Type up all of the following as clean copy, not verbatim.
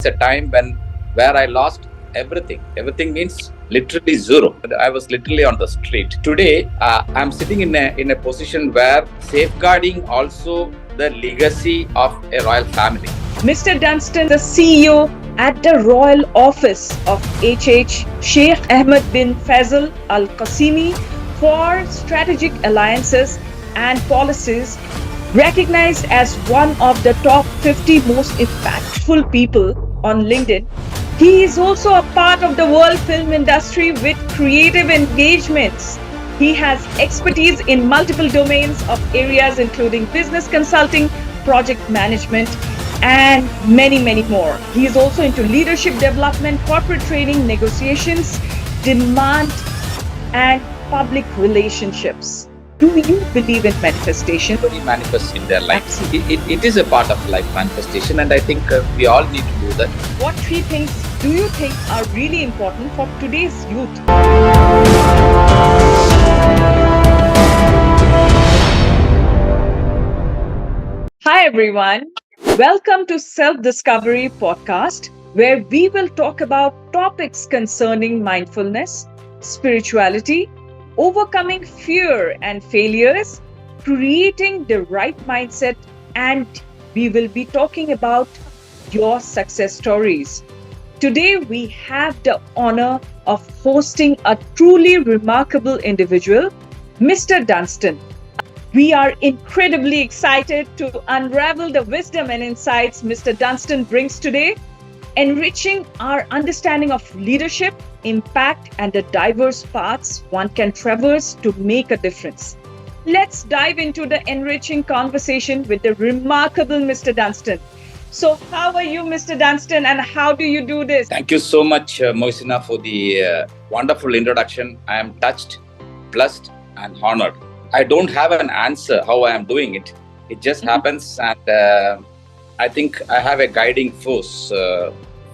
It's a time where I lost everything. Everything means literally zero. I was literally on the street. Today, I'm sitting in a position where safeguarding also the legacy of a royal family. Mr. Dunston, the CEO at the Royal Office of HH Sheikh Ahmed bin Faisal Al Qasimi for Strategic Alliances and Policies, recognized as one of the top 50 most impactful people on LinkedIn. He is also a part of the world film industry with creative engagements. He has expertise in multiple domains of areas including business consulting, project management, and many, many more. He is also into leadership development, corporate training, negotiations, demand, and public relationships. Do you believe in manifestation? Everybody manifests in their life. Absolutely. It is a part of life manifestation, and I think we all need to do that. What three things do you think are really important for today's youth? Hi everyone. Welcome to Self Discovery Podcast, where we will talk about topics concerning mindfulness, spirituality, overcoming fear and failures, creating the right mindset, and we will be talking about your success stories. Today, we have the honor of hosting a truly remarkable individual, Mr. Dunston. We are incredibly excited to unravel the wisdom and insights Mr. Dunston brings today, enriching our understanding of leadership, impact, and the diverse paths one can traverse to make a difference. Let's dive into the enriching conversation with the remarkable Mr. Dunston. So, how are you, Mr. Dunston, and how do you do this? Thank you so much, Moisina, for the wonderful introduction. I am touched, blessed, and honored. I don't have an answer how I am doing it. It just happens, and I think I have a guiding force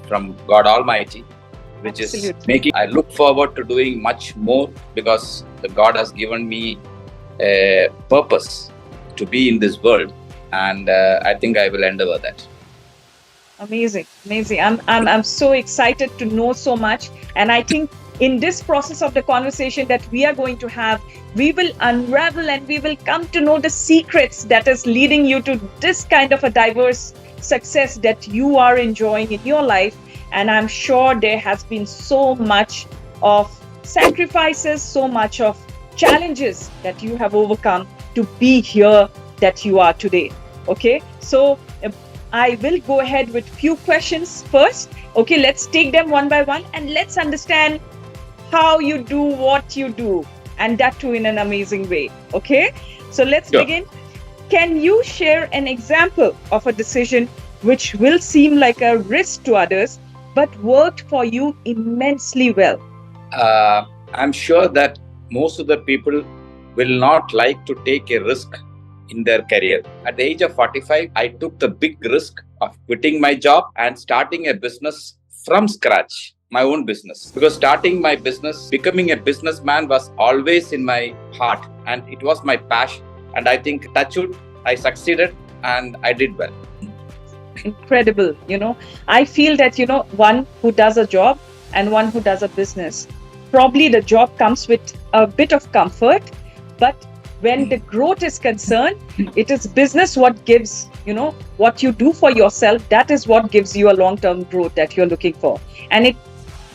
from God Almighty, which Absolutely. is making. I look forward to doing much more because God has given me a purpose to be in this world, and I think I will endeavor that. Amazing. I'm so excited to know so much, and I think in this process of the conversation that we are going to have, we will unravel and we will come to know the secrets that is leading you to this kind of a diverse success that you are enjoying in your life. And I'm sure there has been so much of sacrifices, so much of challenges that you have overcome to be here that you are today. Okay, so I will go ahead with few questions first. Okay, let's take them one by one and let's understand how you do what you do, and that too in an amazing way. Okay, so let's begin. Can you share an example of a decision which will seem like a risk to others but worked for you immensely well? I'm sure that most of the people will not like to take a risk in their career. At the age of 45, I took the big risk of quitting my job and starting a business from scratch. My own business, because starting my business, becoming a businessman was always in my heart and it was my passion. And I think, touch wood, I succeeded and I did well. Incredible. I feel that, one who does a job and one who does a business, probably the job comes with a bit of comfort, but when the growth is concerned, it is business what gives, what you do for yourself, that is what gives you a long-term growth that you're looking for. And it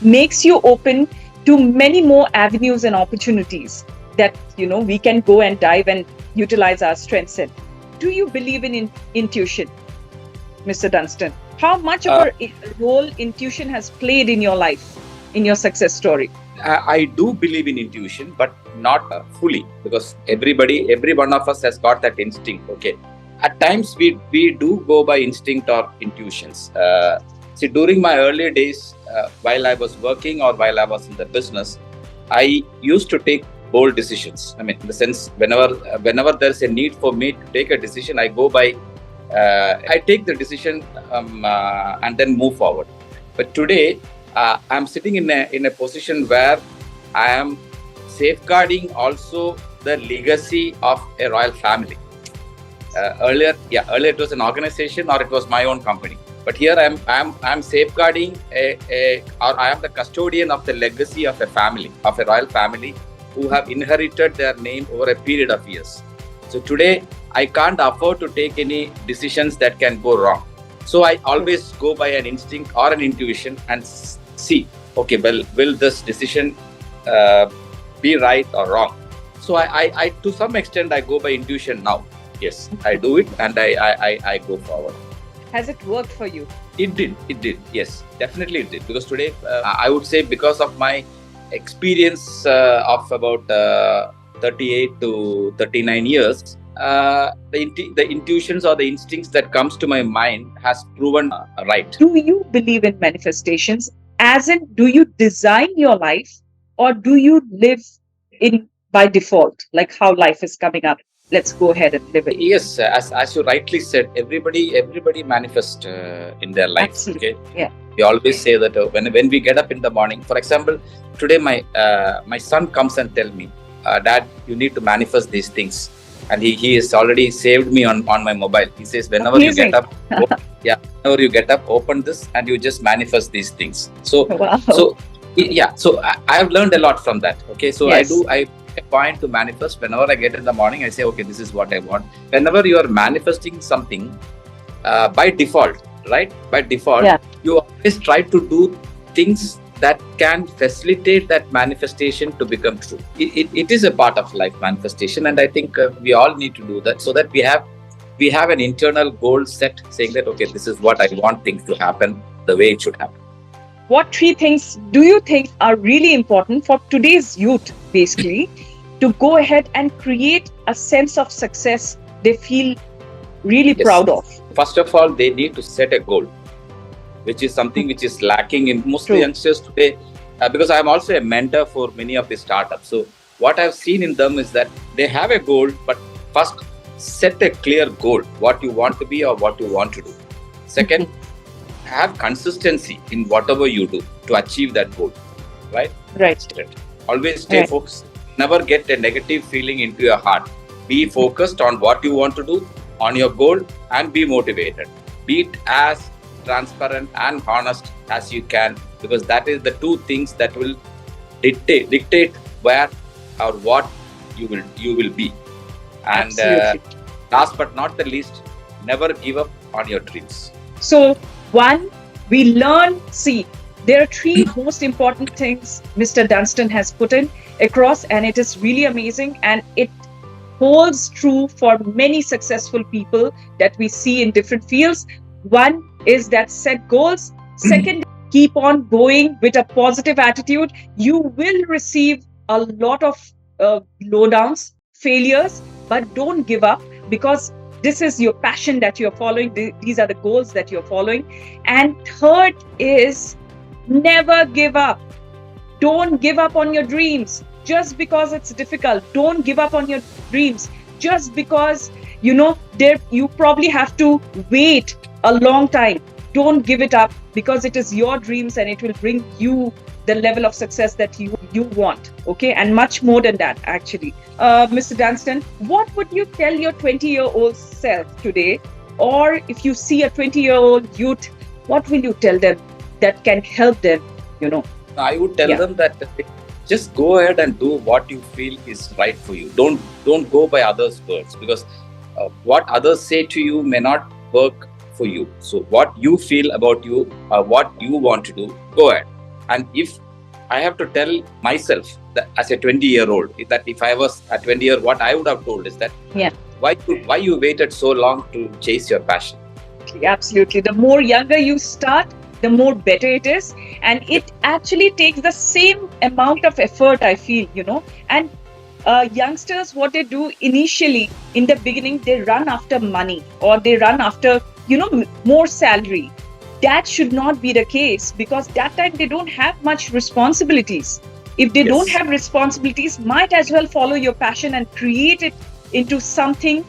makes you open to many more avenues and opportunities that we can go and dive and utilize our strengths in. Do you believe in intuition, Mr. Dunston? How much of a role intuition has played in your life, in your success story? I do believe in intuition, but not fully, because every one of us has got that instinct. Okay, at times we do go by instinct or intuitions. See, during my earlier days, while I was working or while I was in the business, I used to take bold decisions. I mean, in the sense, whenever there's a need for me to take a decision, I go by, I take the decision and then move forward. But today, I'm sitting in a position where I am safeguarding also the legacy of a royal family. Earlier it was an organization or it was my own company. But here I'm safeguarding or I am the custodian of the legacy of a family, of a royal family, who have inherited their name over a period of years. So today I can't afford to take any decisions that can go wrong. So I always go by an instinct or an intuition and see, okay, well, will this decision be right or wrong? So I to some extent I go by intuition now. Yes, I do it and I go forward. Has it worked for you? It did. Yes, definitely it did. Because today, I would say, because of my experience of about 38 to 39 years, the intuitions or the instincts that comes to my mind has proven right. Do you believe in manifestations? As in, do you design your life, or do you live in by default, like how life is coming up? Let's go ahead and live it. Yes, as you rightly said, everybody manifests in their life. Absolutely. Okay. Yeah. We always say that when we get up in the morning, for example, today my son comes and tell me, Dad, you need to manifest these things, and he has already saved me on my mobile. He says, whenever Amazing. you get up, whenever you get up, open this and you just manifest these things. So Wow. so I have learned a lot from that. Okay, so Yes. I point to manifest. Whenever I get in the morning, I say, okay, this is what I want. Whenever you are manifesting something by default, right? By default, Yeah. you always try to do things that can facilitate that manifestation to become true. It is a part of life, manifestation, and I think we all need to do that, so that we have an internal goal set, saying that, okay, this is what I want things to happen the way it should happen. What 3 things do you think are really important for today's youth, basically, to go ahead and create a sense of success they feel really Yes. proud of? First of all, they need to set a goal, which is something which is lacking in most of the True. youngsters today. Because I'm also a mentor for many of the startups. So what I've seen in them is that they have a goal, but first set a clear goal, what you want to be or what you want to do. Second, have consistency in whatever you do to achieve that goal, right? Right. Always stay Right. focused. Never get a negative feeling into your heart. Be focused on what you want to do, on your goal, and be motivated. Be it as transparent and honest as you can, because that is the 2 things that will dictate where or what you will be. And Absolutely. last but not the least, never give up on your dreams. So, 1, we learn, see, there are 3 most important things Mr. Dunston has put in across, and it is really amazing, and it holds true for many successful people that we see in different fields. 1 is that set goals. Second, keep on going with a positive attitude. You will receive a lot of lowdowns, failures, but don't give up, because this is your passion that you're following. These are the goals that you're following. And third is never give up. Don't give up on your dreams just because it's difficult. Don't give up on your dreams just because, you probably have to wait a long time. Don't give it up, because it is your dreams and it will bring you the level of success that you want. Okay, and much more than that, actually. Mr. Dunston, what would you tell your 20-year-old self today? Or if you see a 20-year-old youth, what will you tell them that can help them, I would tell them that just go ahead and do what you feel is right for you. Don't go by others' words, because what others say to you may not work for you. So what you feel about you, what you want to do, go ahead. And if I have to tell myself that as a 20-year-old, that if I was a 20-year, what I would have told is that why you waited so long to chase your passion? Absolutely. The more younger you start, the more better it is. And it actually takes the same amount of effort, I feel, And youngsters, what they do initially, in the beginning, they run after money, or they run after, more salary. That should not be the case, because that time they don't have much responsibilities. If they don't have responsibilities, might as well follow your passion and create it into something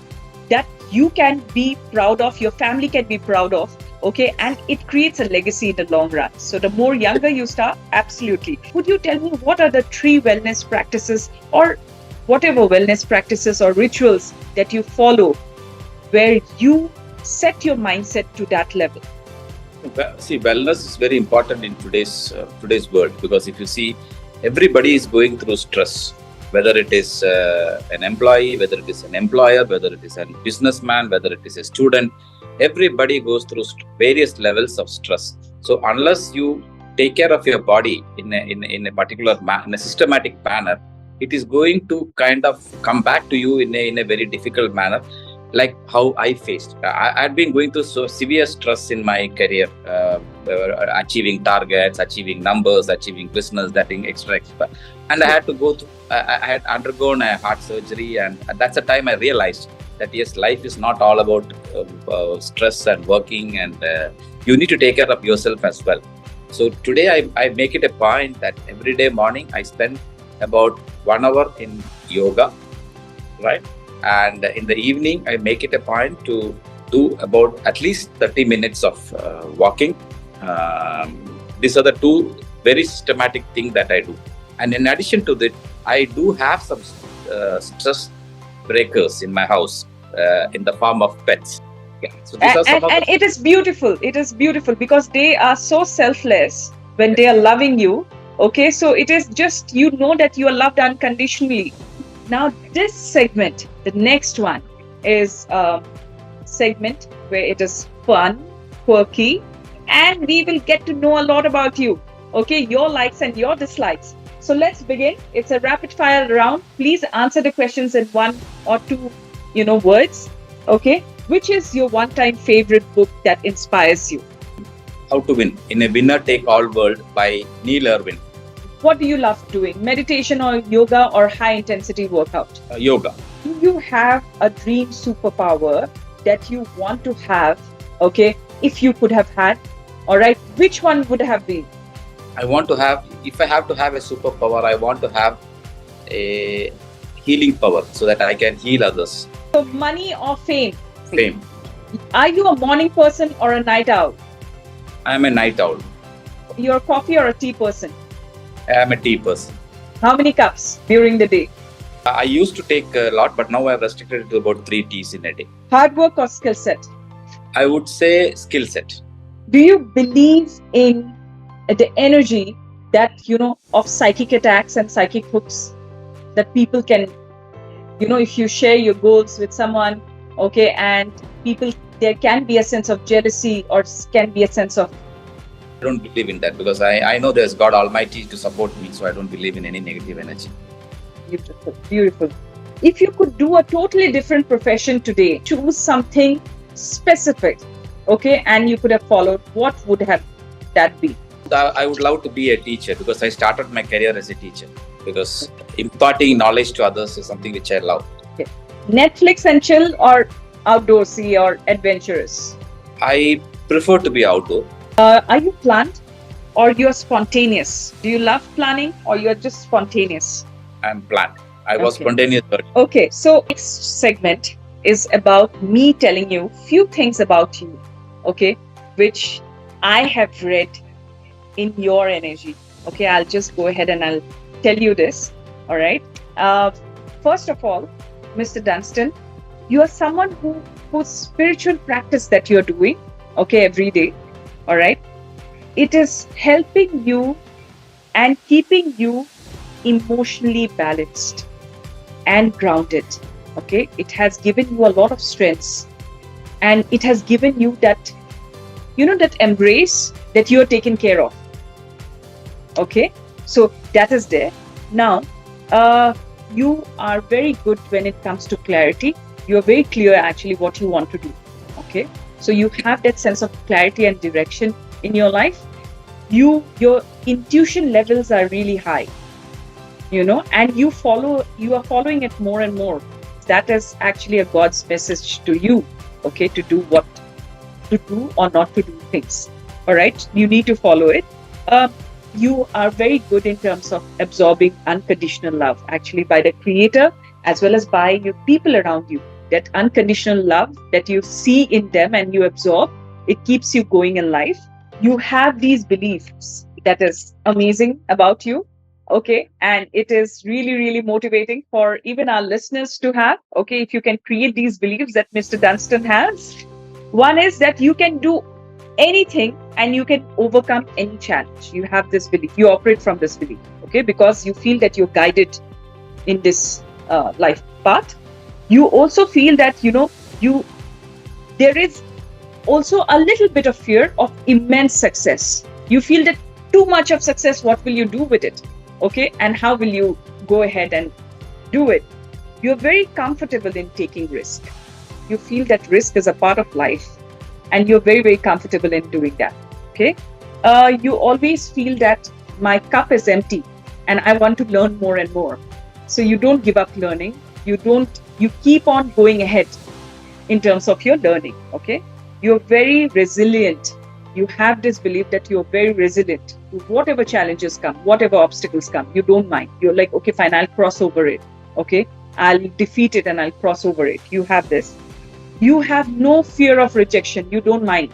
that you can be proud of, your family can be proud of. Okay, and it creates a legacy in the long run. So the more younger you start, absolutely. Would you tell me what are the 3 wellness practices, or whatever wellness practices or rituals that you follow, where you set your mindset to that level? See, wellness is very important in today's world, because if you see, everybody is going through stress, whether it is an employee, whether it is an employer, whether it is a businessman, whether it is a student. Everybody goes through various levels of stress. So unless you take care of your body in a particular in a systematic manner, it is going to kind of come back to you in a very difficult manner, like how I faced. I'd been going through so severe stress in my career, achieving targets, achieving numbers, achieving business, that thing, extra. And I had to go through, I had undergone a heart surgery, and that's the time I realized that yes, life is not all about stress and working, and you need to take care of yourself as well. So today I make it a point that every day morning I spend about 1 hour in yoga, right? And in the evening, I make it a point to do about at least 30 minutes of walking. These are the two very systematic things that I do. And in addition to that, I do have some stress breakers in my house in the form of pets. Yeah. So these are some and it is beautiful. It is beautiful because they are so selfless when they are loving you. Okay, so it is just, you know that you are loved unconditionally. Now, this segment, the next one, is a segment where it is fun, quirky, and we will get to know a lot about you. Okay, your likes and your dislikes. So let's begin. It's a rapid fire round. Please answer the questions in one or two, words. Okay, which is your one-time favorite book that inspires you? How to Win in a Winner Take All World by Neil Irwin. What do you love doing? Meditation or yoga or high intensity workout? Yoga. Do you have a dream superpower that you want to have? Okay, if you could have had, all right, which one would have been? I want to have, if I have to have a superpower, I want to have a healing power so that I can heal others. So, money or fame? Fame. Are you a morning person or a night owl? I am a night owl. You're a coffee or a tea person? I am a tea person. How many cups during the day? I used to take a lot, but now I've restricted it to about 3 teas in a day. Hard work or skill set? I would say skill set. Do you believe in the energy that, of psychic attacks and psychic hooks that people can, if you share your goals with someone, okay, and there can be a sense of jealousy or can be a sense of... I don't believe in that because I know there's God Almighty to support me, so I don't believe in any negative energy. Beautiful, beautiful. If you could do a totally different profession today, choose something specific, okay, and you could have followed, what would have that be? I would love to be a teacher because I started my career as a teacher, because imparting knowledge to others is something which I love. Okay. Netflix and chill or outdoorsy or adventurous? I prefer to be outdoor. Are you planned or you're spontaneous? Do you love planning or you're just spontaneous? I'm planned. I was spontaneous. Okay, so next segment is about me telling you few things about you, okay, which I have read in your energy. Okay, I'll just go ahead and I'll tell you this. All right. First of all, Mr. Dunston, you are someone whose spiritual practice that you're doing, okay, every day. All right. It is helping you and keeping you emotionally balanced and grounded. Okay. It has given you a lot of strengths, and it has given you that, that embrace that you're taken care of. Okay. So that is there. Now, you are very good when it comes to clarity. You're very clear actually what you want to do. Okay. So you have that sense of clarity and direction in your life. Your intuition levels are really high, and you are following it more and more. That is actually a God's message to you, okay, to do what to do or not to do things. All right. You need to follow it. You are very good in terms of absorbing unconditional love, actually, by the Creator as well as by your people around you. That unconditional love that you see in them and you absorb, it keeps you going in life. You have these beliefs that is amazing about you, okay, and it is really, really motivating for even our listeners to have, okay, if you can create these beliefs that Mr. Dunston has. One is that you can do anything and you can overcome any challenge. You have this belief, you operate from this belief, okay, because you feel that you're guided in this life path. You also feel that, you there is also a little bit of fear of immense success. You feel that too much of success, what will you do with it? Okay, and how will you go ahead and do it? You're very comfortable in taking risk. You feel that risk is a part of life, and you're very, very comfortable in doing that. Okay, you always feel that my cup is empty, and I want to learn more and more. So you don't give up learning. You keep on going ahead in terms of your learning. Okay, you're very resilient. You have this belief that you're very resilient to whatever challenges come, whatever obstacles come. You don't mind. You're like, okay, fine, I'll cross over it. Okay, I'll defeat it and I'll cross over it. You have this. You have no fear of rejection. You don't mind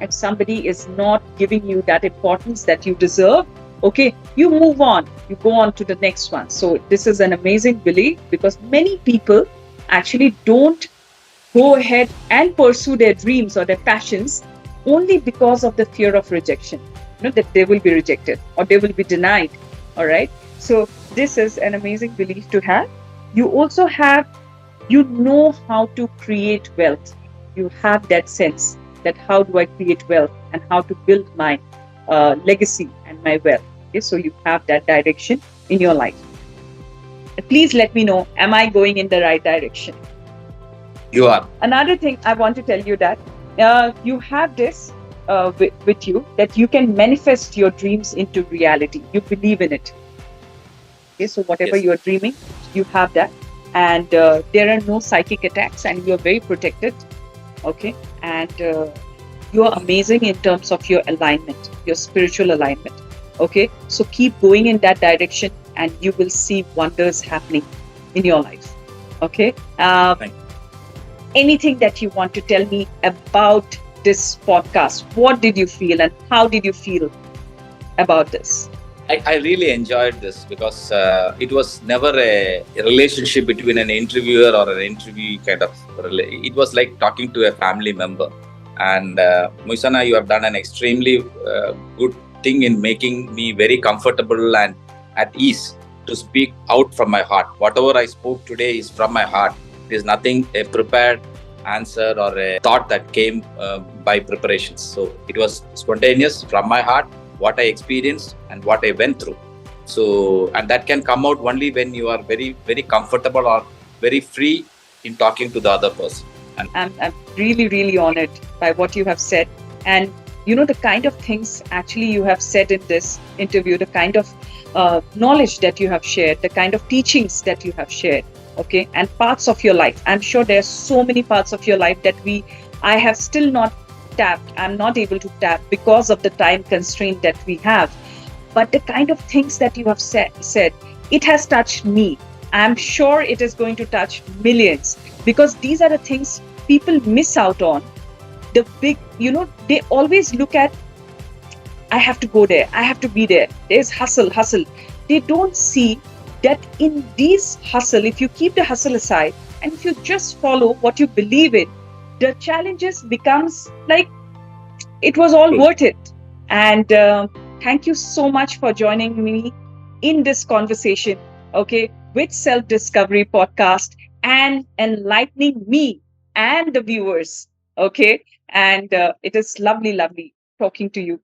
if somebody is not giving you that importance that you deserve. Okay, you move on, you go on to the next one. So this is an amazing belief, because many people actually don't go ahead and pursue their dreams or their passions only because of the fear of rejection, that they will be rejected or they will be denied. All right, so this is an amazing belief to have. You also have, you know how to create wealth. You have that sense that how do I create wealth and how to build my legacy and my wealth. Okay, so you have that direction in your life. Please let me know, am I going in the right direction? You are. Another thing I want to tell you that you have this with you, that you can manifest your dreams into reality. You believe in it. Okay, so whatever Yes. you're dreaming, you have that. And there are no psychic attacks, and you're very protected. Okay, and you're amazing in terms of your alignment, your spiritual alignment. Okay, so keep going in that direction and you will see wonders happening in your life. Okay, Thank you. anything that you want to tell me about this podcast? What did you feel and how did you feel about this? I really enjoyed this because it was never a relationship between an interviewer or an interviewee kind of. It was like talking to a family member. And Muisana, you have done an extremely good thing in making me very comfortable and at ease to speak out from my heart. Whatever I spoke today is from my heart. It is nothing a prepared answer or a thought that came by preparations. So it was spontaneous from my heart, what I experienced and what I went through. So, and that can come out only when you are very, very comfortable or very free in talking to the other person. And I'm really, really honored by what you have said. And the kind of things actually you have said in this interview, the kind of knowledge that you have shared, the kind of teachings that you have shared, okay, and parts of your life. I'm sure there's so many parts of your life that I have still not tapped. I'm not able to tap because of the time constraint that we have. But the kind of things that you have said, it has touched me. I'm sure it is going to touch millions, because these are the things people miss out on. The big, they always look at, I have to go there, I have to be there. There's hustle. They don't see that in these hustle, if you keep the hustle aside and if you just follow what you believe in, the challenges becomes like it was all worth it. And thank you so much for joining me in this conversation, okay, with Self Discovery Podcast, and enlightening me and the viewers, okay. And it is lovely talking to you.